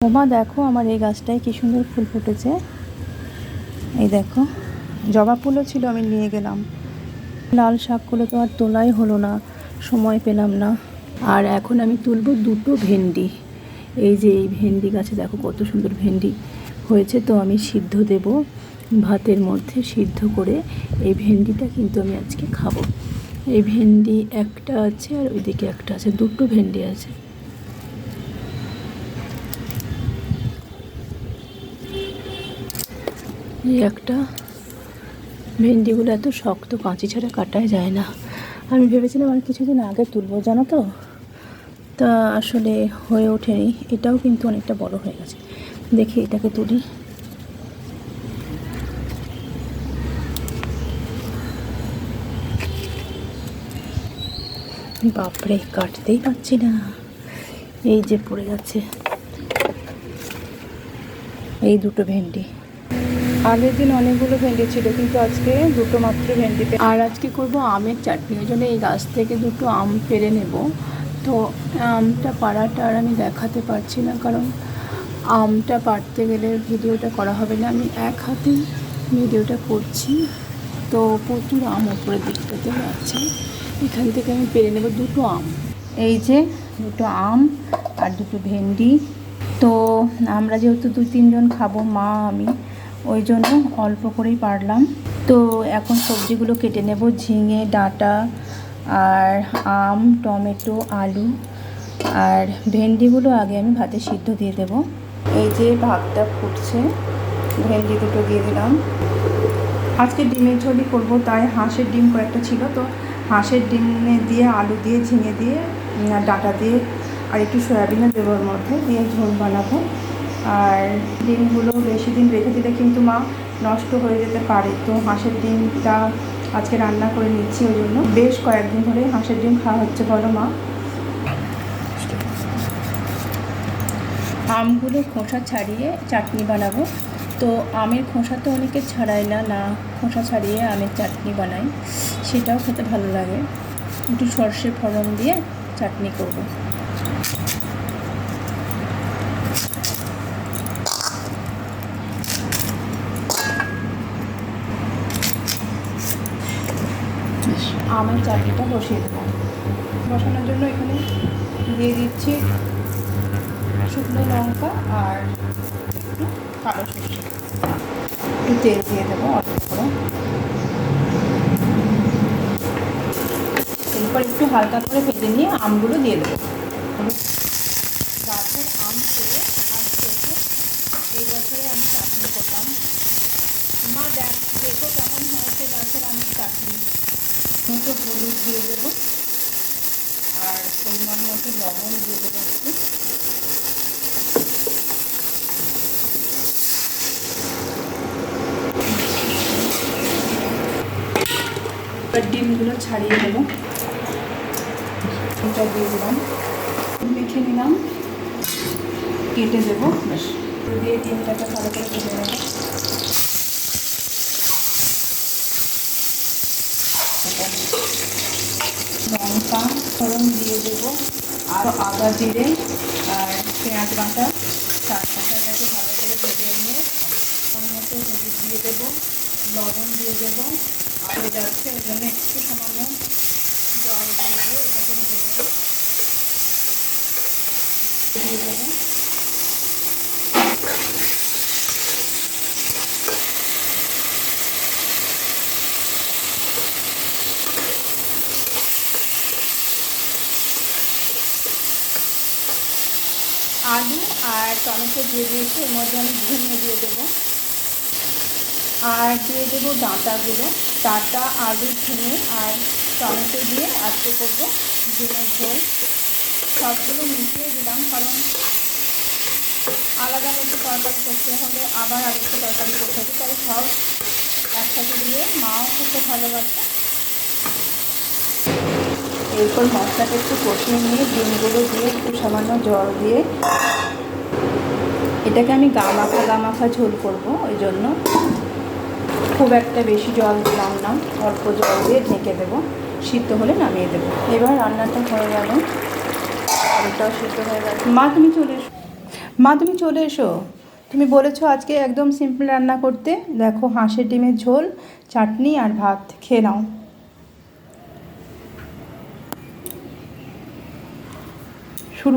ওমা দেখো আমার এই গাছটায় কি সুন্দর ফুল ফুটেছে। এই দেখো জবা ফুলও ছিল, আমি নিয়ে গেলাম। লাল শাকগুলো তো আর তোলাই হলো না, সময় পেলাম না। আর এখন আমি তুলবো দুটো ভেন্ডি। এই যে এই ভেন্ডি গাছে দেখো কত সুন্দর ভেন্ডি হয়েছে। তো আমি সিদ্ধ দেব ভাতের মধ্যে, সিদ্ধ করে এই ভেন্ডিটা কিন্তু আমি আজকে খাবো। এই ভেন্ডি একটা আছে আর ওইদিকে একটা আছে, দুটো ভেন্ডি আছে। এই একটা, ভেন্ডিগুলো এত শক্ত, কাঁচি ছাড়া কাটাই যায় না। আমি ভেবেছিলাম আর কিছুদিন আগে তুলবো, জানো তো, তা আসলে হয়ে ওঠেনি। এটাও কিন্তু অনেকটা বড় হয়ে গেছে। দেখি এটাকে তুলি। বাপরে, কাটতেই পারছি না, এই যে পড়ে যাচ্ছে। এই দুটো ভেন্ডি, আগের দিন অনেকগুলো ভেন্ডি ছিল কিন্তু আজকে দুটো মাত্র ভেন্ডি। আর আজকে করব আমের চাটনি, ওই জন্য এই গাছ থেকে দুটো আম পেড়ে নেব। তো আমটা পাড়াটা আর আমি দেখাতে পারছি না, কারণ আমটা পাড়তে গেলে ভিডিওটা করা হবে না। আমি এক হাতেই ভিডিওটা করছি, তো প্রচুর আম ওপরের দিকটাতে আছে। এখান থেকে আমি পেড়ে নেব দুটো আম। এই যে দুটো আম আর দুটো ভেন্ডি। তো আমরা যেহেতু 2-3 জন খাবো, মা আমি, ওই জন্য অল্প করেই পারলাম। তো এখন সবজিগুলো কেটে নেব, ঝিঙে ডাঁটা আর আম, টমেটো, আলু আর ভেন্ডিগুলো আগে আমি ভাতে সিদ্ধ দিয়ে দেব। এই যে ভাতটা ফুটছে, ভেন্ডি দুটো দিয়ে দিলাম। আজকে ডিমের ঝোলই করবো, তাই হাঁসের ডিম কয়েকটা ছিল, তো হাঁসের ডিমে দিয়ে আলু দিয়ে ঝিঙে দিয়ে ডাঁটা দিয়ে আর একটু সয়াবিনের দেবর মধ্যে দিয়ে ঝোল বানাবো। আর ডিমগুলো বেশি দিন রেখে দিলে কিন্তু মা নষ্ট হয়ে যেতে পারে, তো হাঁসের ডিমটা আজকে রান্না করে নিচ্ছি। ওই জন্য বেশ কয়েকদিন ধরে হাঁসের ডিম খাওয়া হচ্ছে, বলো মা। আমগুলো খোসা ছাড়িয়ে চাটনি বানাবো। তো আমের খোসা তো অনেকে ছাড়ায় না, না খোসা ছাড়িয়ে আমের চাটনি বানাই, সেটাও খেতে ভালো লাগে। একটু সর্ষে ফোড়ন দিয়ে চাটনি করব। আমের চাটনিটা বসিয়ে দেবো। বসানোর জন্য এখানে দিয়ে দিচ্ছি শুকনো লঙ্কা আর একটু কালো সরষে, একটু তেল দিয়ে দেবো অল্প করে। এরপর একটু হালকা করে ভেজে নিয়ে আমগুলো দিয়ে দেবো। গাছের আম পেয়ে আজকে এই বছরে আমি চাটনি করলাম। মা দেখো কেমন হয়েছে গাছের আমের চাটনি। মতো হলুদ দিয়ে দেবো আর পরিমাণ মতো লবণ দিয়ে দেবো একটু। ডিমগুলো ছাড়িয়ে দেবো, এটা দিয়ে দিলাম, মেখে নিলাম, কেটে দেবো। বেশ দিয়ে ডিমটাকে ভালো করে ভেজে নেবো। লঙ্কা ফোড়ন দিয়ে দেবো আর আদা জিরে আর পেঁয়াজ বাটা, চাট মশলাটাকে ভালো করে ভেজে নিয়ে মতো হলুদ দিয়ে দেবো, লবণ দিয়ে দেবো। আর যাচ্ছে ওই জন্য একটু সামান্য জল দিয়ে এটাকে ভেজে দেবো, দিয়ে দেবো। আলু আর টমেটো দিয়ে দিয়েছি, এর মধ্যে আমি ঝিঙে দিয়ে দেবো আর দিয়ে দেবো ডাঁটাগুলো। ডাঁটা, আলু, ঝিঙে আর টমেটো দিয়ে আজকে করবো ডিমের ঝোল। সবগুলো মিশিয়ে দিলাম, কারণ আলাদা একটু তরকারি করতে হলে আবার আরেকটু তরকারি করতে হবে, তাই সব একসাথে দিয়ে মাও খেতে ভালোবাসে। এরপর মশলাটা একটু কষিয়ে নিয়ে ডিমগুলো দিয়ে একটু সামান্য জল দিয়ে এটাকে আমি গা মাখা ঝোল করবো। ওই জন্য খুব একটা বেশি জল দিলাম না, অল্প জল দিয়ে ঢেকে দেবো, সিদ্ধ হলে নামিয়ে দেবো। এবার রান্নাটা হয়ে গেল, আলুটাও সিদ্ধ হয়ে গেল। মা তুমি চলে এসো। মা তুমি চলে এসো, তুমি বলেছো আজকে একদম সিম্পল রান্না করতে। দেখো হাঁসের ডিমের ঝোল, চাটনি আর ভাত, খেয়ে নাও। শুরু